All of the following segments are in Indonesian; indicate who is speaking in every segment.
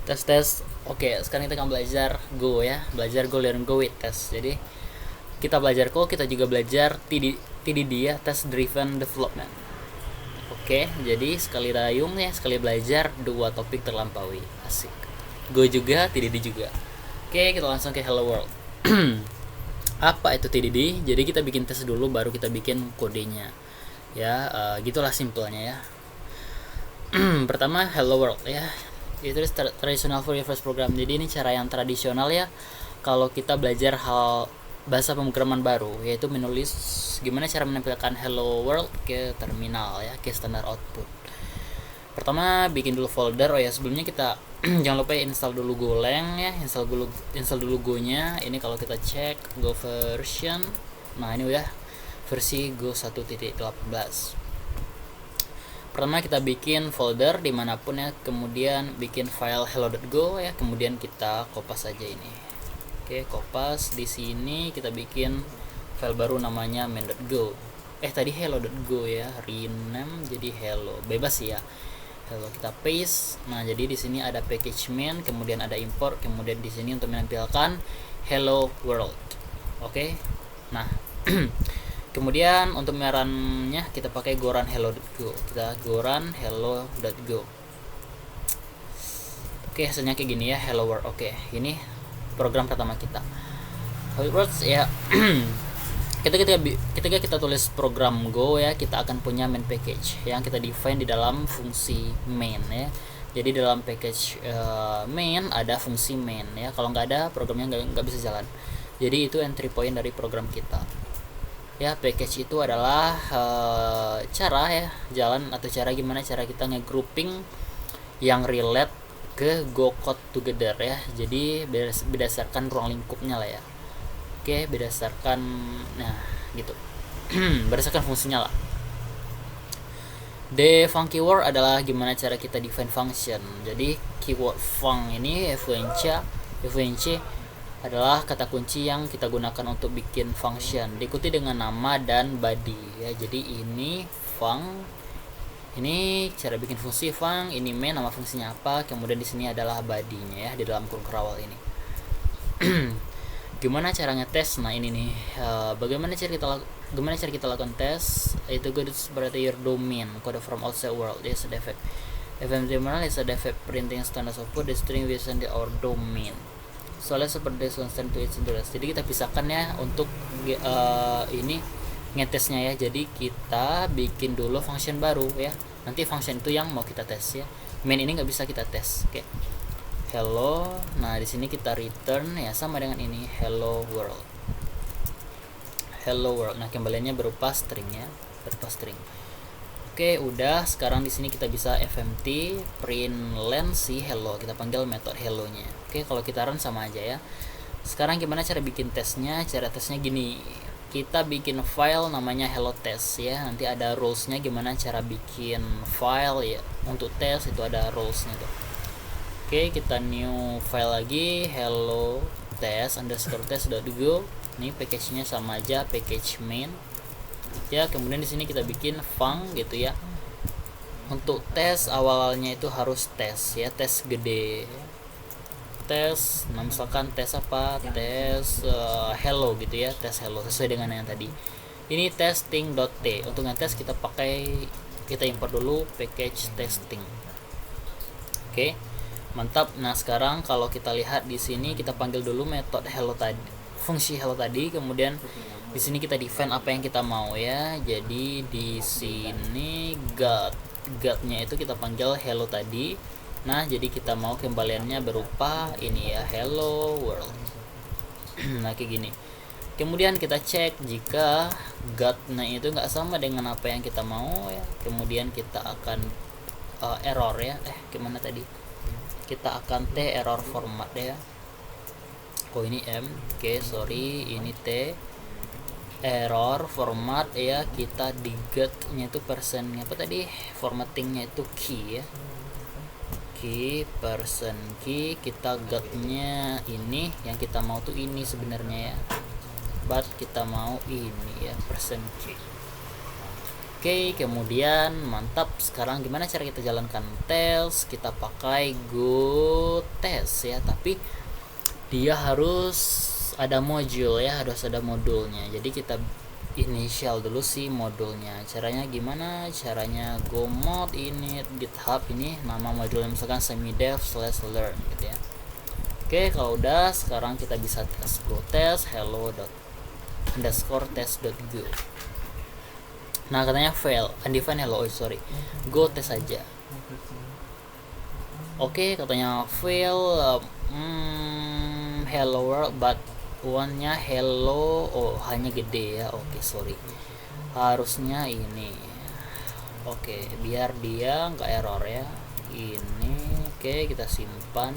Speaker 1: tes. Oke, sekarang kita akan belajar Go ya, belajar Go, learn Go with test. Jadi kita belajar Go, kita juga belajar TDD ya, test driven development. Oke, jadi sekali dayung ya, sekali belajar dua topik terlampaui. Asik. Go juga, TDD juga. Oke, kita langsung ke Hello World. Apa itu TDD? Jadi kita bikin tes dulu, baru kita bikin kodenya. Ya, gitulah simpelnya ya. Pertama Hello World ya, itu traditional for your first program. Jadi ini cara yang tradisional ya kalau kita belajar hal bahasa pemrograman baru, yaitu menulis gimana cara menampilkan Hello World ke terminal ya, ke standar output. Pertama bikin dulu folder. Oh ya, sebelumnya kita jangan lupa install dulu Golang ya, install dulu Go-nya. Ini kalau kita cek Go version, nah ini udah versi Go 1.18. Pertama kita bikin folder dimanapun ya, kemudian bikin file hello.go ya, kemudian kita kopas aja ini. Oke, kopas di sini kita bikin file baru namanya main.go. Tadi hello.go ya, rename jadi hello, bebas ya. Hello kita paste. Nah, jadi di sini ada package main, kemudian ada import, kemudian di sini untuk menampilkan hello world. Oke. Nah, kemudian untuk merannya kita pakai goran hello.go. Kita goran hello.go. Oke, hasilnya kayak gini ya, hello world. Oke, ini program pertama kita. How it works ya. Ketika kita tulis program Go ya, kita akan punya main package yang kita define di dalam fungsi main ya. Jadi dalam package main ada fungsi main ya. Kalau nggak ada, programnya nggak bisa jalan. Jadi itu entry point dari program kita. Ya, package itu adalah cara ya, jalan atau cara gimana cara kita nge-grouping yang relate ke Go code together ya. Jadi berdasarkan ruang lingkupnya lah ya. Oke, berdasarkan nah gitu. Berdasarkan fungsinya lah. The funky word adalah gimana cara kita define function. Jadi keyword func ini func adalah kata kunci yang kita gunakan untuk bikin function, diikuti dengan nama dan body ya. Jadi ini func, ini cara bikin fungsi func, ini main nama fungsinya apa, kemudian di sini adalah body-nya ya di dalam kurung kerawal ini. Gimana cara ngetes? Nah ini nih, bagaimana cara kita lakukan tes? Itu good berarti your domain code from outside world is a defect. FM terminal is a defect printing standard output the string within our domain. Soalnya seperti constant to its interest. Jadi kita pisahkan ya untuk ini ngetesnya ya. Jadi kita bikin dulu function baru ya. Nanti function itu yang mau kita tes ya. Main ini nggak bisa kita tes. Oke. Hello. Nah di sini kita return ya sama dengan ini hello world. Hello world. Nah kembaliannya berupa string ya, berupa string. Oke, udah. Sekarang di sini kita bisa fmt print len si hello. Kita panggil metode hello-nya. Oke, kalau kita run sama aja ya. Sekarang gimana cara bikin tesnya? Cara tesnya gini. Kita bikin file namanya hello test ya. Nanti ada rules-nya gimana cara bikin file ya. Untuk tes itu ada rules-nya tuh. Oke, kita new file lagi hello test _test.go. Ini package-nya sama aja, package main. Ya, kemudian di sini kita bikin func gitu ya. Untuk tes awalnya itu harus tes ya, tes gede. Tes, nah misalkan tes apa? Tes hello gitu ya, tes hello sesuai dengan yang tadi. Ini testing.t. Untuk ngetes kita import dulu package testing. Oke. Mantap. Nah, sekarang kalau kita lihat di sini kita panggil dulu metode hello tadi, fungsi hello tadi, kemudian di sini kita define apa yang kita mau ya. Jadi di sini get-nya itu kita panggil hello tadi. Nah, jadi kita mau kembaliannya berupa ini ya, hello world. Nah, kayak gini. Kemudian kita cek jika get-nya itu nggak sama dengan apa yang kita mau ya. Kemudian kita akan error ya. Gimana tadi? Kita akan error format ya. Oh ini M. Oke, sorry, ini T. Error format ya, kita di get-nya itu persen apa tadi, formattingnya itu key ya, key persen key. Kita get-nya ini yang kita mau tuh ini sebenarnya ya, but kita mau ini ya persen key. Oke, kemudian mantap. Sekarang gimana cara kita jalankan tes? Kita pakai Go go test ya, tapi dia harus ada modul ya, harus ada modulnya. Jadi kita initial dulu sih modulnya. Caranya gimana? Caranya go mod init github, ini nama modulnya misalkan semidev/learn gitu ya. Oke, kalau udah sekarang kita bisa tes. Go test hello_test.go. Nah katanya fail, undefined hello, go test aja. Oke, katanya fail, hello world but one-nya hello, hanya gede ya. Oke, sorry, harusnya ini. Oke, biar dia nggak error ya ini. Oke, kita simpan,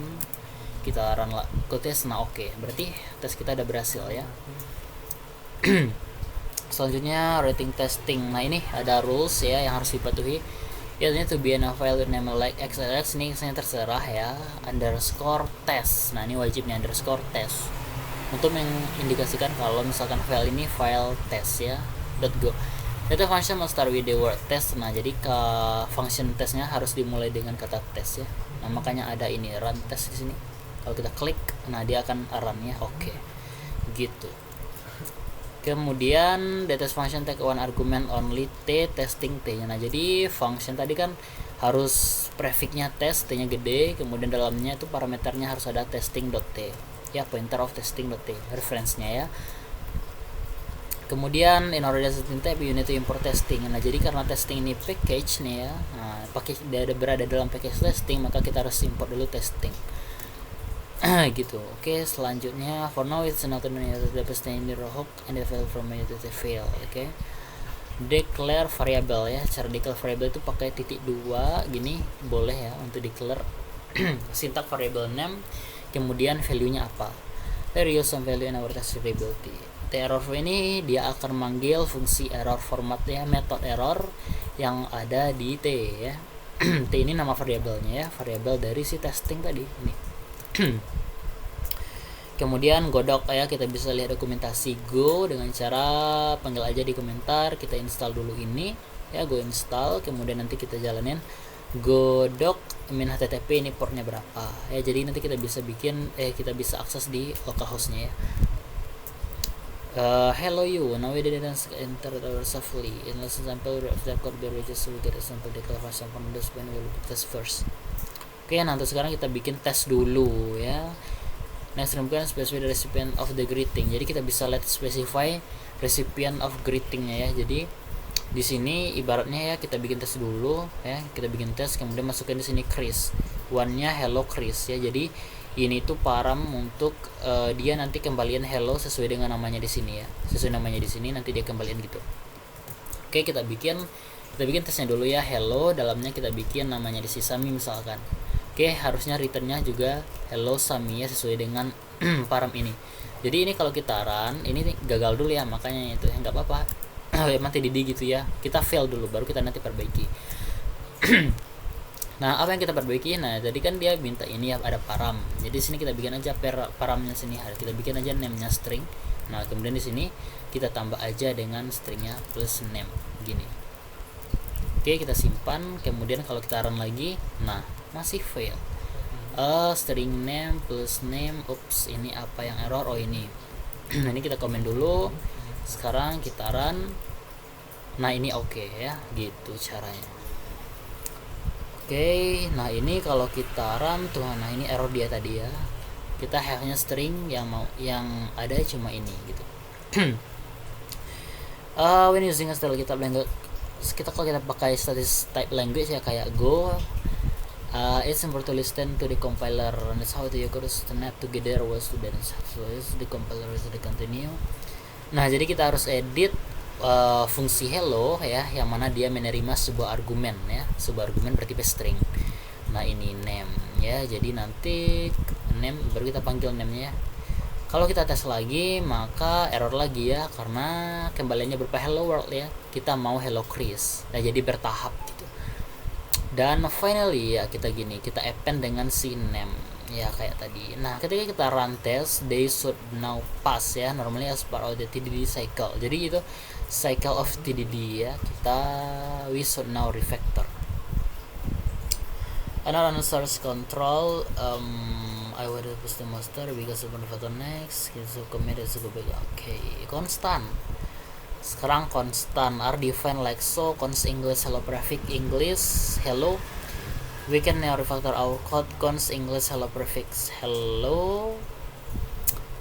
Speaker 1: kita run lah go tes. Nah oke, berarti tes kita udah berhasil ya. Selanjutnya rating testing. Nah ini ada rules ya yang harus dipatuhi. Ya, ini to be in a file with name like xlx, ini terserah ya, underscore test. Nah ini wajib nih underscore test untuk mengindikasikan kalau misalkan file ini file test ya. .go. Data function must start with the word test. Nah jadi ke function testnya harus dimulai dengan kata test ya. Nah makanya ada ini run test di sini. Kalau kita klik, nah dia akan run ya. Oke, gitu. Kemudian data function take one argument only t testing t nya. Nah jadi function tadi kan harus prefixnya test, t nya gede, kemudian dalamnya itu parameternya harus ada testing.t ya, pointer of testing.t reference-nya ya. Kemudian in order to type you need to import testing. Nah jadi karena testing ini package nih ya, nah package dia berada dalam package testing, maka kita harus import dulu testing. Gitu. Oke, selanjutnya for now it's not known the testing in the hook and the fail from it to fail. Oke. Declare variable ya. Cara declare variable itu pakai titik 2 gini, boleh ya untuk declare syntax variable name, kemudian value-nya apa. There is some value in our test variable t. Error ini dia akan manggil fungsi error format ya, method error yang ada di t ya. T ini nama variabelnya ya, variabel dari si testing tadi ini. Kemudian godok ya, kita bisa lihat dokumentasi Go dengan cara panggil aja di komentar. Kita install dulu ini ya, Go install, kemudian nanti kita jalanin godok min http ini portnya berapa ya. Jadi nanti kita bisa bikin kita bisa akses di localhost-nya ya. Hello you, now we didn't enter our safely in lesson sample of the code be registered to get a sample declare from this when we will test first. Oke, nanti sekarang kita bikin tes dulu ya. Next, remember specify the recipient of the greeting. Jadi kita bisa let specify recipient of greetingnya ya. Jadi di sini ibaratnya ya, kita bikin tes dulu ya. Kita bikin tes, kemudian masukin di sini Chris. One-nya hello Chris ya. Jadi ini tuh param untuk dia nanti kembalian hello sesuai dengan namanya di sini ya. Sesuai namanya di sini nanti dia kembalian gitu. Oke, kita bikin tesnya dulu ya. Hello, dalamnya kita bikin namanya di sini Sami misalkan. Oke, harusnya returnnya juga hello Sami ya, sesuai dengan param ini. Jadi ini kalau kita run, ini gagal dulu ya, makanya itu nggak apa-apa. Mati didi gitu ya. Kita fail dulu, baru kita nanti perbaiki. Nah, apa yang kita perbaiki? Nah, tadi kan dia minta ini ya, ada param. Jadi sini kita bikin aja paramnya sini, kita bikin aja name-nya string. Nah, kemudian di sini kita tambah aja dengan stringnya plus name gini. Oke, kita simpan. Kemudian kalau kita run lagi, nah masih fail. String name plus name. Ups, ini apa yang error? Oh ini. Nah ini kita komen dulu. Sekarang kita run. Nah ini oke ya, gitu caranya. Oke, nah ini kalau kita run tuh, nah ini error dia tadi ya. Kita have-nya string yang ada cuma ini gitu. When using a style kita kalau kita pakai static type language ya kayak Go, it's important to listen to the compiler, and that's how to use the net together was to then so is the compiler is the continue. Nah jadi kita harus edit fungsi hello ya, yang mana dia menerima sebuah argumen ya, sebuah argumen bertipe string. Nah ini name ya, jadi nanti name baru kita panggil name-nya. Kalau kita tes lagi maka error lagi ya, karena kembaliannya berupa hello world ya, kita mau hello Chris. Nah jadi bertahap gitu. Dan finally ya kita append dengan si name ya kayak tadi. Nah ketika kita run test, they should now pass ya, normally as part of the TDD cycle. Jadi itu cycle of TDD ya, we should now refactor. Another source control. I would push the master because of the next. So committed to go. Okay, constant. Sekarang konstan are defined like so. Const English hello prefix English hello. We can now refactor our code const English hello prefix hello.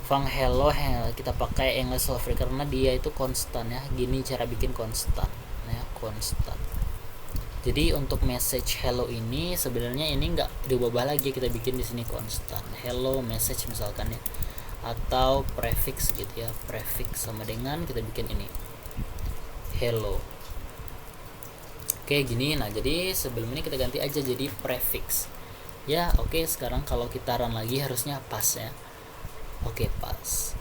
Speaker 1: Fang hello kita pakai English hello prefix karena dia itu konstan ya. Gini cara bikin konstan ya, konstan. Jadi untuk message hello ini sebenarnya ini nggak diubah lagi, kita bikin di sini konstan. Hello message misalkan ya, atau prefix gitu ya, prefix sama dengan kita bikin ini hello. Oke gini. Nah jadi sebelum ini kita ganti aja jadi prefix ya. Oke sekarang kalau kita run lagi harusnya pas ya. Oke pas.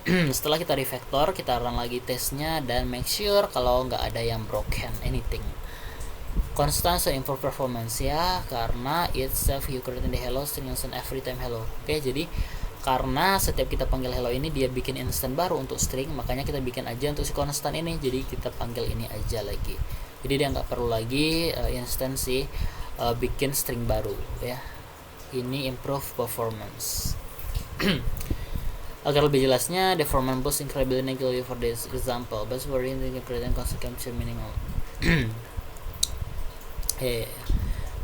Speaker 1: Setelah kita refactor, kita run lagi tesnya dan make sure kalau nggak ada yang broken anything. Constant so improve performance ya, karena itself you create in the hello string instant every time hello. Oke jadi karena setiap kita panggil hello ini dia bikin instant baru untuk string, makanya kita bikin aja untuk si constant ini. Jadi kita panggil ini aja lagi. Jadi dia nggak perlu lagi instant sih bikin string baru ya. Ini improve performance. Agar lebih jelasnya, the format boost incredibly negatively for this example, but for in the creating consequential minimal.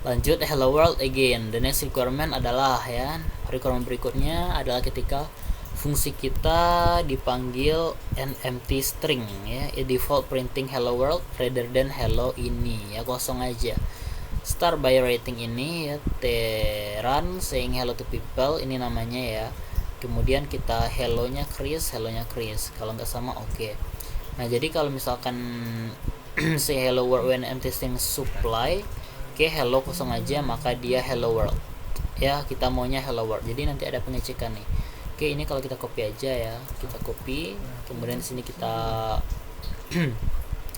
Speaker 1: Lanjut hello world again. The next requirement adalah ya, requirement berikutnya adalah ketika fungsi kita dipanggil an empty string ya, default printing hello world rather than hello ini ya, kosong aja. Start by writing ini ya, run saying hello to people, ini namanya ya. Kemudian kita hello-nya Chris. Kalau nggak sama oke. Nah jadi kalau misalkan say hello world when empty string supply, hello kosong aja, maka dia hello world ya, kita maunya hello world. Jadi nanti ada pengecekan nih. Ini kalau kita copy aja ya, kita copy, kemudian di sini kita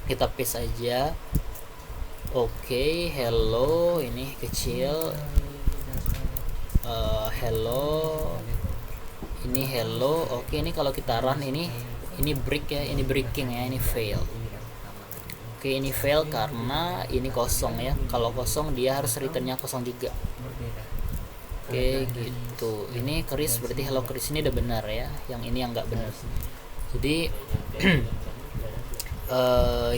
Speaker 1: kita paste aja. Hello ini kecil, hello ini hello. Ini kalau kita run ini break ya, ini breaking ya, ini fail. Ini fail karena ini kosong ya. Kalau kosong dia harus returnnya kosong juga. Gitu. Ini Chris berarti hello Chris ini udah benar ya. Yang ini yang nggak benar. Jadi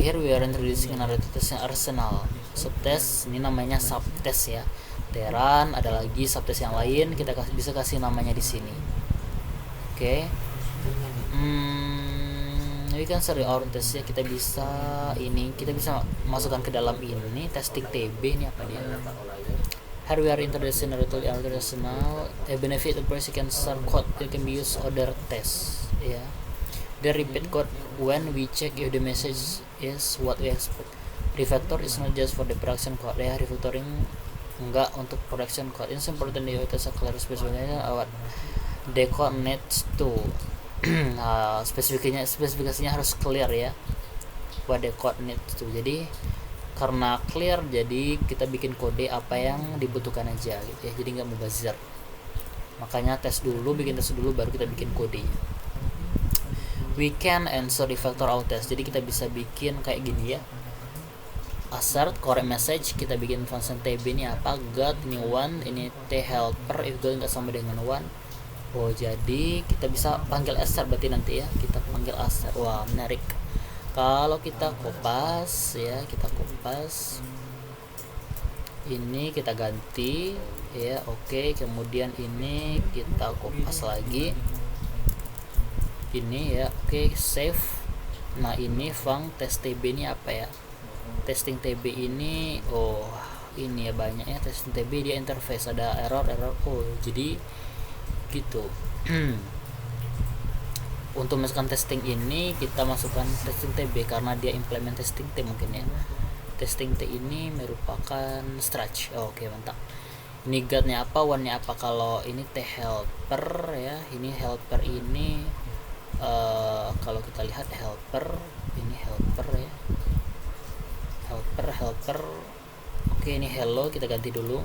Speaker 1: here we are introducing another testing arsenal. Subtest ini namanya subtest ya. Teran ada lagi subtest yang lain, kita bisa kasih namanya di sini. We can start our test ya. Kita bisa masukkan ke dalam ini testing TB ini apa dia. Here we are introducing a arsenal. A benefit of you can start code that can be used other test ya. The repeat code when we check if the message is what we expect. Refactor is not just for the production code ya. Refactoring enggak untuk production code. It's important that you test a clear specification about the code needs to spesifikasinya harus clear ya, what the code needs to. Jadi karena clear jadi kita bikin kode apa yang dibutuhkan aja gitu ya, jadi nggak mubazir. Makanya bikin tes dulu baru kita bikin kodenya. We can answer refactor our test. Jadi kita bisa bikin kayak gini ya, assert correct message, kita bikin function tb ini apa, got ini one, ini t helper if got nggak sama dengan one. Jadi kita bisa panggil assert berarti nanti ya, kita panggil assert. Wah menarik. Kalau kita kopas ya, ini kita ganti ya. Kemudian ini kita kopas lagi ini ya. Save. Nah ini fung test tb ini apa ya, testing tb ini ini ya banyak ya testing tb, dia interface ada error jadi gitu. Untuk masukkan testing ini kita masukkan testing tb karena dia implement testing t mungkin ya. Testing t ini merupakan stretch. Mantap. Ini got-nya apa, one-nya apa. Kalau ini t helper ya, ini helper ini kalau kita lihat helper ini helper ya, helper. Ini hello, kita ganti dulu.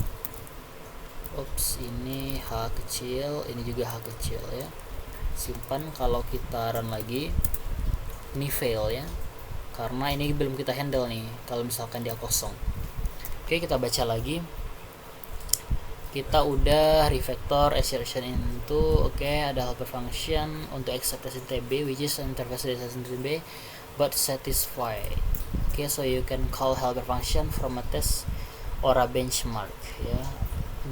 Speaker 1: Ini H kecil, ini juga H kecil ya. Simpan. Kalau kita run lagi ini fail ya, karena ini belum kita handle nih kalau misalkan dia kosong. Oke, kita baca lagi. Kita udah refactor assertion into, oke, ada helper function untuk accept test TB which is interface data TB but satisfied. Okay, so you can call helper function from a test or a benchmark, ya.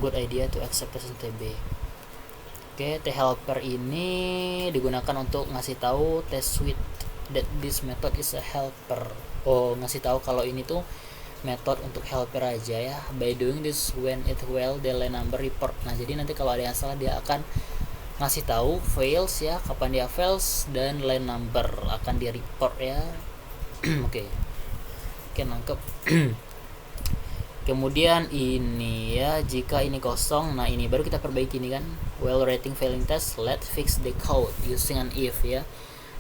Speaker 1: Good idea to accept test TB. Oke, thelper ini digunakan untuk ngasih tahu test suite that this method is a helper. Oh, ngasih tahu kalau ini tuh method untuk helper aja ya. By doing this when it fail the line number report. Nah, jadi nanti kalau ada yang salah dia akan ngasih tahu fails ya, kapan dia fails, dan line number akan di report ya. Oke, nangkep. Kemudian ini ya, jika ini kosong, nah ini baru kita perbaiki ini kan. While writing failing test, let's fix the code using an if ya.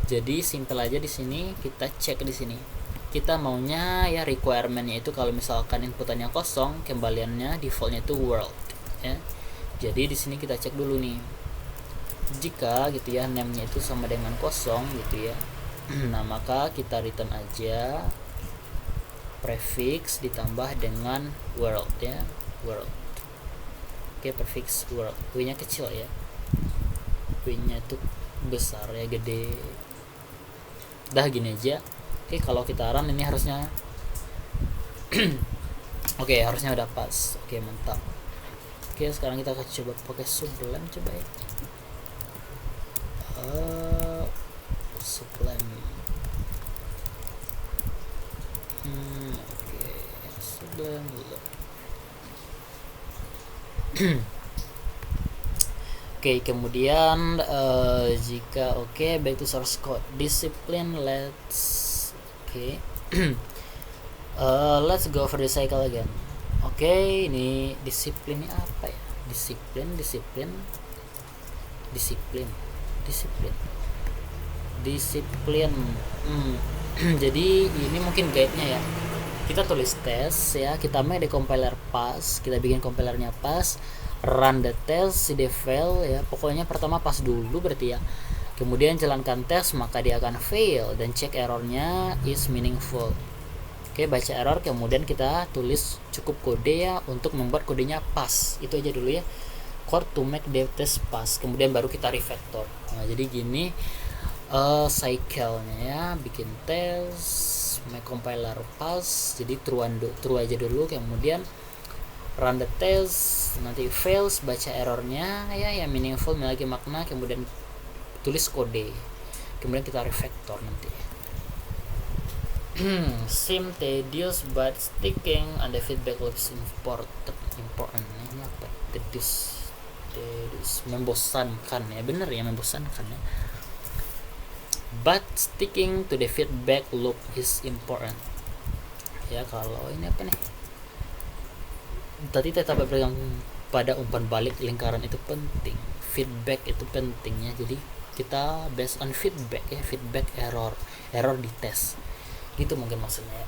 Speaker 1: Jadi simple aja di sini, kita cek di sini. Kita maunya ya requirementnya itu kalau misalkan inputannya kosong, kembaliannya defaultnya itu world ya. Jadi di sini kita cek dulu nih, jika gitu ya name-nya itu sama dengan kosong gitu ya, nah maka kita return aja prefix ditambah dengan world ya, world. Oke, prefix world, w-nya kecil ya, w-nya itu besar ya, gede. Dah gini aja. Oke, kalau kita run ini harusnya oke, harusnya udah pas. Oke, mantap. Oke, sekarang kita akan coba pakai Sublime, coba ya. Sublime. Oke, Sublime dulu. Oke, kemudian jika back to source code discipline, let's go for the cycle again. Oke, ini disiplinnya apa ya? Disiplin. Jadi ini mungkin guide-nya ya. Kita tulis tes ya, kita make the compiler pass, kita bikin compilernya pass, run the test, see the fail ya. Pokoknya pertama pass dulu berarti ya. Kemudian jalankan tes, maka dia akan fail dan cek errornya is meaningful. Oke, baca error, kemudian kita tulis cukup kode ya untuk membuat kodenya pas. Itu aja dulu ya. Code to make the test pass. Kemudian baru kita refactor. Nah, jadi gini cycle-nya ya, bikin tes, make compiler pass, jadi true aja dulu, kemudian run the test, nanti fails, baca errornya ya, yang meaningful, memiliki makna, kemudian tulis kode, kemudian kita refactor nanti. Seem tedious but sticking and the feedback loops important. Ini apa? Tedious membosankan ya, bener ya, membosankan ya. But sticking to the feedback loop is important. Ya, kalau ini apa nih? Tadi tetap berpegang pada umpan balik lingkaran itu penting. Feedback itu pentingnya. Jadi kita based on feedback ya, feedback error di tes. Gitu mungkin maksudnya.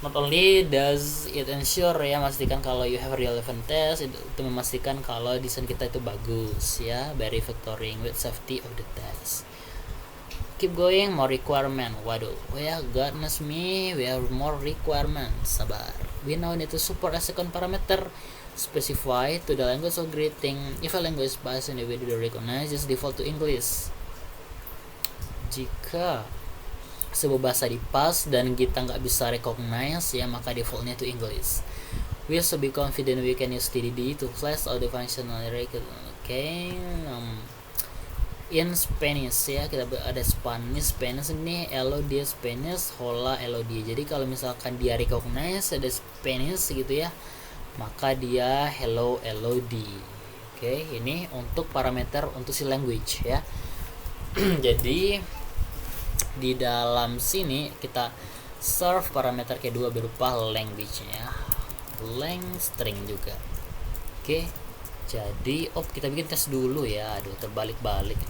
Speaker 1: Not only does it ensure ya, memastikan kalau you have relevant test, itu memastikan kalau desain kita itu bagus ya, by refactoring with safety of the test. Keep going, more requirement. Waduh, ya goodness me, we have more requirements. Sabar. We now need to support a second parameter specified to the language of greeting. If a language pass in the way to recognize, just default to English. Jika sebuah bahasa dipas dan kita nggak bisa recognize ya, maka defaultnya to English. We should be confident we can use TDD to flash all the functional recognition. Okay. In Spanish ya, kita ada Spanish ini LOD Spanish, hola LOD. Jadi kalau misalkan dia recognize ada Spanish gitu ya, maka dia hello LOD. Oke, ini untuk parameter untuk si language ya. Jadi di dalam sini kita serve parameter kedua berupa language-nya, lang string juga. Oke, jadi kita bikin tes dulu ya. Aduh, terbalik-balik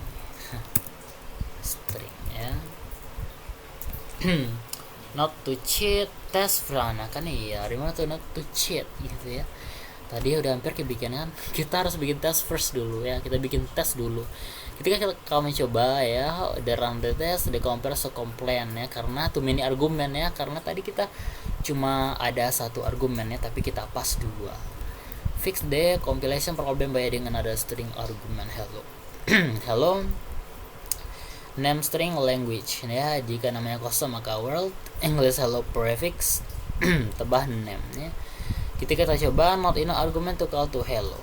Speaker 1: string ya. Not to cheat test front, nah kan iya, remember to not to cheat gitu ya. Tadi udah hampir kebikinan, kita harus bikin tes first dulu ya. Kita bikin tes dulu. Ketika kami coba ya, the run the test, the compare, so complain ya, karena too many argumen ya, karena tadi kita cuma ada satu argumen ya, tapi kita pas dua. Fix the compilation problem by adding another string argument hello. Hello name string language ya, jika namanya kosong maka world, English hello prefix, tambah name ya. Ketika kita coba not enough argument to call to hello.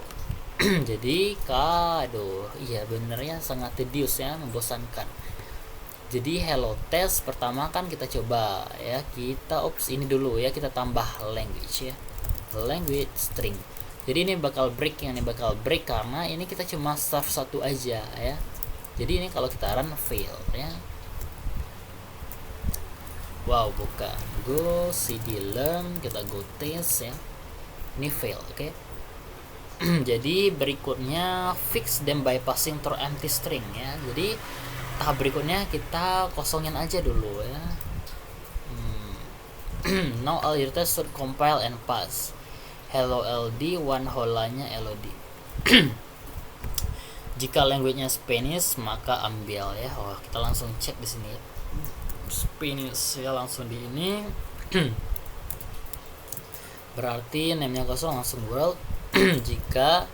Speaker 1: Jadi aduh iya bener ya, sangat tedious ya, membosankan. Jadi hello test pertama kan kita coba ya, kita ini dulu ya, kita tambah language ya, language string. Jadi ini bakal break, yang ini bakal break karena ini kita cuma serve satu aja ya. Jadi ini kalau kita run fail ya. Wow, bukan. Go cd learn, kita go test ya. Ini fail, oke. Jadi berikutnya fix them by passing through empty string ya. Jadi tahap berikutnya kita kosongin aja dulu ya. Now all your tests should compile and pass. Hello LD, one holanya LOD. Jika language-nya Spanish maka ambil ya. Oh, kita langsung cek di sini ya. Spanish ya, langsung di ini. Berarti name-nya kosong, langsung world. Jika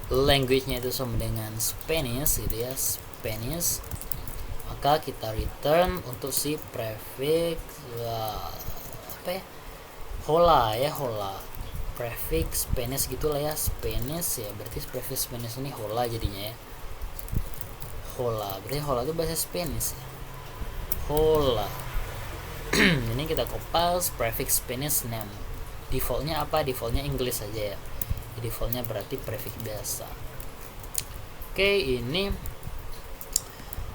Speaker 1: language-nya itu sama dengan Spanish gitu ya, Spanish, maka kita return untuk si prefix apa ya, hola ya, hola, prefix Spanish gitulah ya, Spanish ya, berarti prefix Spanish ini hola jadinya ya, hola, berarti hola itu bahasa Spanish ya, hola. Ini kita compile prefix Spanish name. Defaultnya apa? Defaultnya English saja ya. Defaultnya berarti prefix biasa. Oke, ini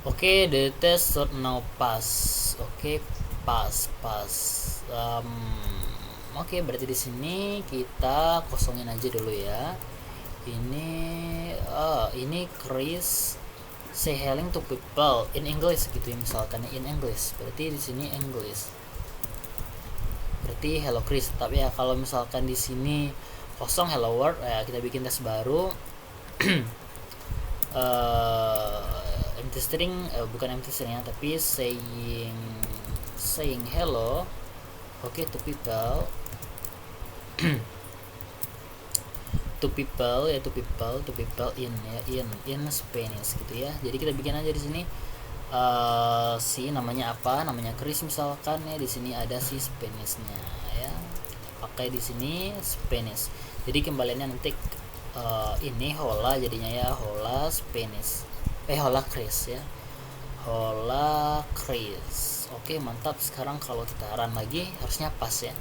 Speaker 1: oke, the test should now pass. Oke, pass. Oke, berarti di sini kita kosongin aja dulu ya. Ini Chris say hello to people in English gitu ya, misalkan in English. Berarti di sini English. Berarti hello Chris. Tapi ya kalau misalkan di sini kosong hello world ya, kita bikin tes baru. Empty string, bukan empty string ya, tapi saying hello. Oke, to people. to people in ya, in Spanish gitu ya. Jadi kita bikin aja di sini si namanya apa, namanya Chris misalkan ya, di sini ada si Spanishnya ya, pakai di sini Spanish. Jadi kembaliannya nanti ini hola jadinya ya, hola Spanish, hola Chris ya, hola Chris. Oke, mantap. Sekarang kalau kita run lagi harusnya pas ya.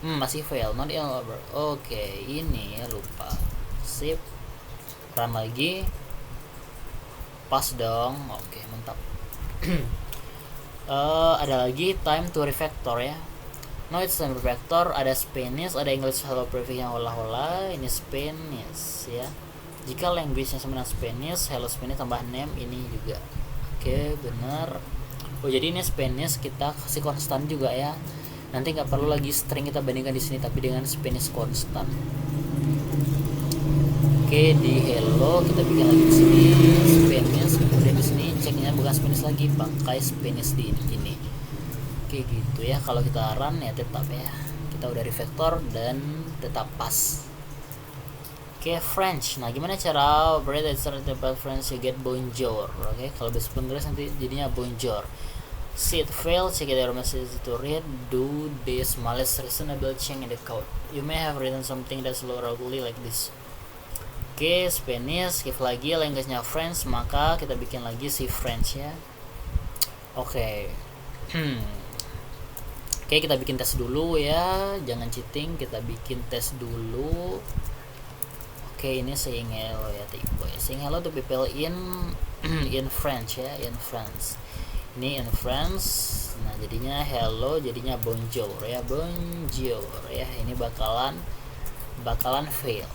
Speaker 1: Masih fail, not over. Oke, ini ya lupa. Sip, run lagi, pas dong. Oke, mantap. Ada lagi time to refactor ya. No, it's time to refactor. Ada Spanish, ada English hello prefix yang hola. Ini Spanish ya. Jika language-nya sama dengan Spanish, hello Spanish tambah name ini juga. Oke, benar. Oh, jadi ini Spanish kita kasih konstan juga ya. Nanti nggak perlu lagi string kita bandingkan di sini, tapi dengan Spanish konstan. Oke, di hello kita bikin lagi di sini Spanish, kemudian di sini ceknya bukan Spanish lagi, pakai Spanish di ini. Oke, gitu ya. Kalau kita run ya tetap ya, kita udah refactor dan tetap pas. Oke, French. Nah, gimana cara operate about French? You get bonjour. Oke, kalau bahasa Inggris nanti jadinya bonjour. See it fail, check it error message to read, do the smallest reasonable change in the code. You may have written something that's low roughly like this. Oke, Spanish, skip lagi language-nya French, maka kita bikin lagi si French ya. Oke. Oke, kita bikin tes dulu ya, jangan cheating, kita bikin tes dulu. Oke, ini saying hello ya, tipe ya. Saying hello to people in French ya, in France. Ini in France. Nah, jadinya hello, jadinya bonjour ya, bonjour ya. Ini bakalan fail.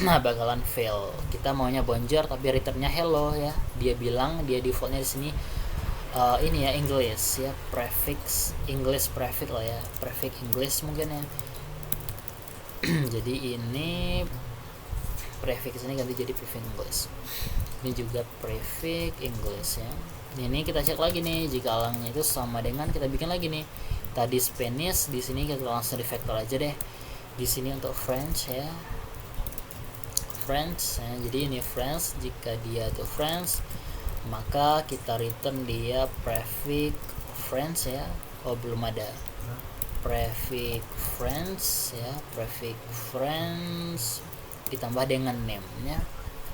Speaker 1: Nah, bakalan fail. Kita maunya bonjour tapi returnnya hello ya. Dia bilang dia defaultnya di sini ini ya English ya, prefix English prefix lah ya, prefix English mungkin ya. Jadi ini prefix ini ganti jadi prefix English. Ini juga prefix English ya. Ini kita cek lagi nih, jika alangnya itu sama dengan, kita bikin lagi nih. Tadi Spanish, di sini kita langsung di vector aja deh. Di sini untuk French ya. French ya. Jadi ini French, jika dia itu French, maka kita return dia prefix French ya. Oh, belum ada. Prefix French ya, prefix French ditambah dengan name-nya.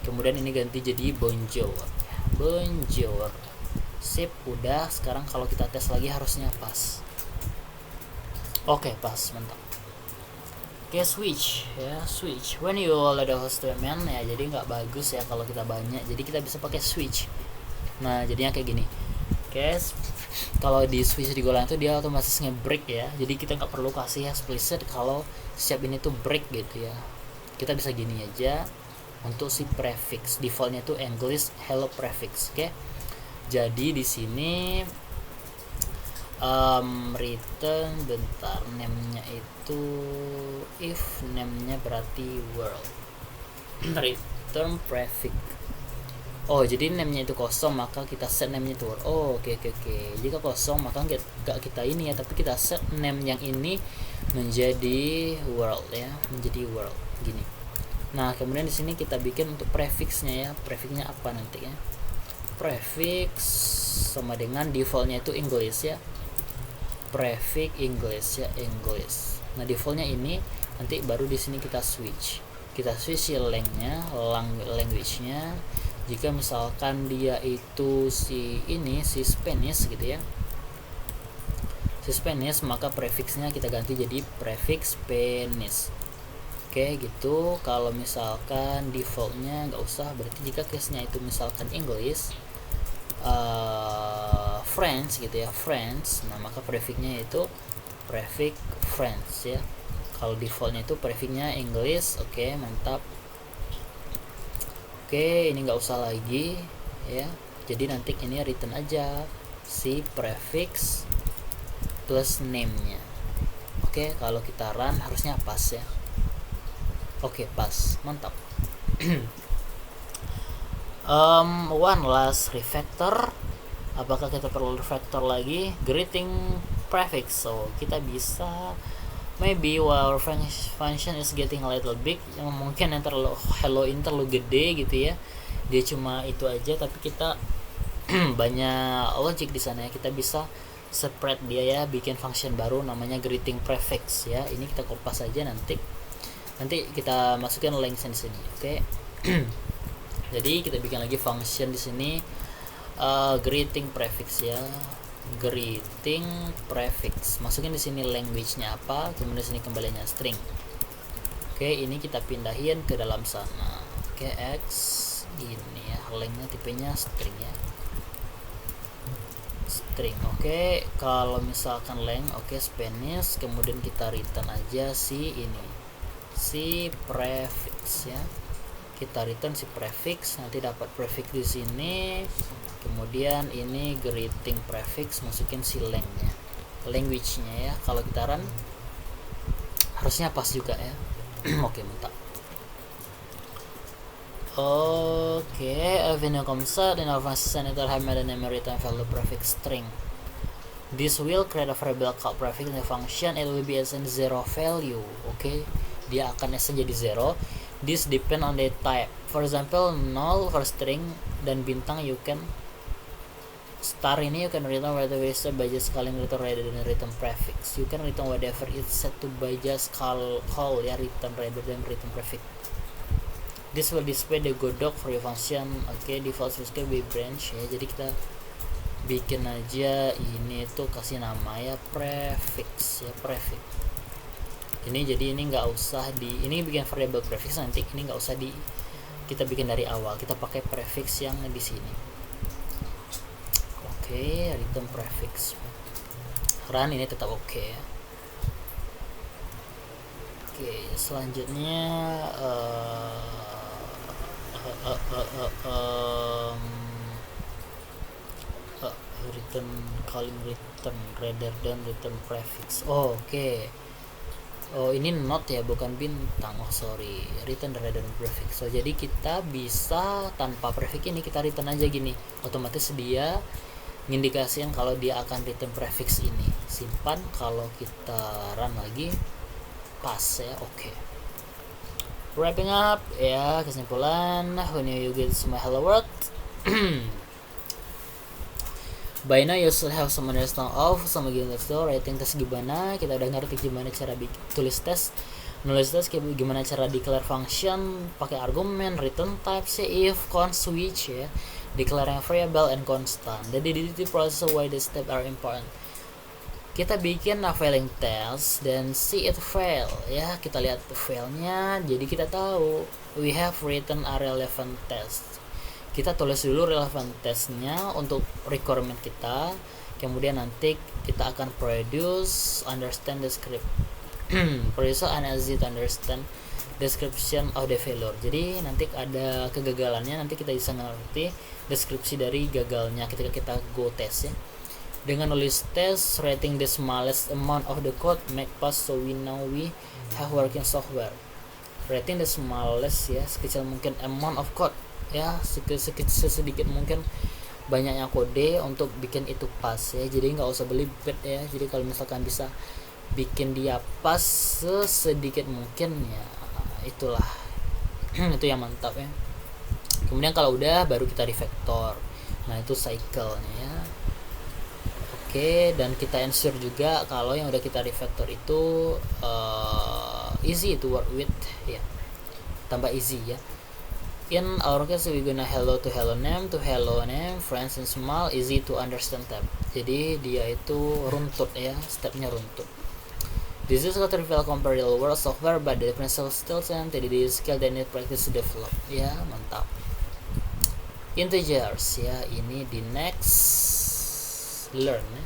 Speaker 1: Kemudian ini ganti jadi bonjour. Bonjour. Sip, udah. Sekarang kalau kita tes lagi harusnya pas. Oke, pas, mantap. Oke, switch ya, switch. When you all ada host man ya, jadi nggak bagus ya kalau kita banyak. Jadi kita bisa pakai switch. Nah, jadinya kayak gini. Oke, kalau di switch di Golang itu dia otomatis nge-break ya. Jadi kita nggak perlu kasih explicit kalau setiap ini tuh break gitu ya. Kita bisa gini aja untuk si prefix. Defaultnya tuh English hello prefix. Oke. Jadi di sini return bentar, name-nya itu if name-nya berarti world. Return prefix. Oh, jadi name-nya itu kosong, maka kita set name-nya itu world. Oh, oke. Jika kosong, maka nggak kita ini ya, tapi kita set name yang ini menjadi world ya, menjadi world gini. Nah, kemudian di sini kita bikin untuk prefixnya ya. Prefixnya apa nanti ya? Prefix sama dengan defaultnya itu English ya. Prefix English ya, English. Nah, defaultnya ini, nanti baru di sini kita switch. Kita switch si language-nya. Jika misalkan dia itu si Spanish gitu ya. Si Spanish, maka prefixnya kita ganti jadi prefix Spanish. Oke, gitu. Kalau misalkan defaultnya nggak usah, berarti jika case-nya itu misalkan English, French gitu ya, French, nah maka prefixnya itu prefix French ya. Kalau defaultnya itu prefixnya English. Oke, mantap. Oke, ini nggak usah lagi ya. Jadi nanti ini return aja si prefix plus name-nya. Oke, kalau kita run harusnya pas ya. Oke, pas, mantap. One last refactor. Apakah kita perlu refactor lagi? Greeting prefix. So kita bisa maybe our function is getting a little big, yang mungkin yang terlalu hello ini terlalu gede gitu ya. Dia cuma itu aja, tapi kita banyak logic di sana ya. Kita bisa spread dia ya, bikin function baru namanya greeting prefix ya. Ini kita kopas aja nanti kita masukin links di sini. Oke. Jadi kita bikin lagi function di sini greeting prefix ya. Greeting prefix. Masukin di sini language-nya apa, kemudian di sini kembalinya string. Oke, ini kita pindahin ke dalam sana. Oke, X ini ya, lengthnya tipenya string ya. String. Oke, kalau misalkan length, oke, Spanish, kemudian kita return aja si ini. Si prefix ya. Kita return si prefix, nanti dapat prefix di sini. Kemudian ini greeting prefix, masukin si length-nya, language-nya ya. Kalau kita run harusnya pas juga ya. Oke, mantap. Oke, avenue concept in our function it will have made a name return value prefix string. This will create a variable called prefix in the function. It will be assign 0 value. Oke, dia akan assign jadi 0. This depend on the type. For example, 0 for string dan bintang you can star ini you can return whatever is set by just calling return rather than return prefix. You can return whatever it's set to by just call ya, return rather than return prefix. This will display the Godot for your function. Oke, default switch by branch ya. Jadi kita bikin aja ini tuh, kasih nama ya prefix ya, prefix. Ini jadi ini nggak usah ini bikin variable prefix, nanti ini nggak usah kita bikin dari awal, kita pakai prefix yang di sini. Oke, return prefix. Run ini tetap oke ya. Oke, selanjutnya return calling return rather than return prefix. Oke. Oh, ini not ya, bukan bintang. Oh, sorry. Return rather than prefix. So, jadi kita bisa tanpa prefix ini kita return aja gini. Otomatis dia mengindikasikan kalau dia akan return prefix ini. Simpan, kalau kita run lagi pas ya. Oke. Wrapping up ya, kesimpulan when you get my hello world. By now you should have some understanding of sama writing test gimana, kita udah ngerti gimana cara tulis tes, nulis tes, gimana cara declare function pakai argumen, return types, if, const, switch ya, declaring variable and constant. Jadi di proses why the step are important. Kita bikin failing test dan see it fail ya, kita lihat failnya, jadi kita tahu we have written a relevant test. Kita tulis dulu relevant testnya untuk requirement kita, kemudian nanti kita akan produce understand the script produce an easy to understand description of the failure. Jadi nanti ada kegagalannya, nanti kita bisa ngerti deskripsi dari gagalnya ketika kita go test ya. Dengan nulis test, writing the smallest amount of the code make pass, so we know we have working software. Writing the smallest ya, sekecil mungkin amount of code ya, sedikit mungkin banyaknya kode untuk bikin itu pas ya. Jadi nggak usah beli bed ya. Jadi kalau misalkan bisa bikin dia pas sedikit mungkin ya, itulah itu yang mantap ya. Kemudian kalau udah baru kita refactor. Nah itu cycle-nya ya. Oke, dan kita ensure juga kalau yang udah kita refactor itu easy to work with ya, tambah easy ya. In our case we gonna hello to hello name, friends and small, easy to understand tab. Jadi dia itu runtut ya, stepnya runtut. This is a trivial compare real world software, but the differential skills and the skill that need practice to develop. Ya mantap. Integers ya, ini di next learn ya.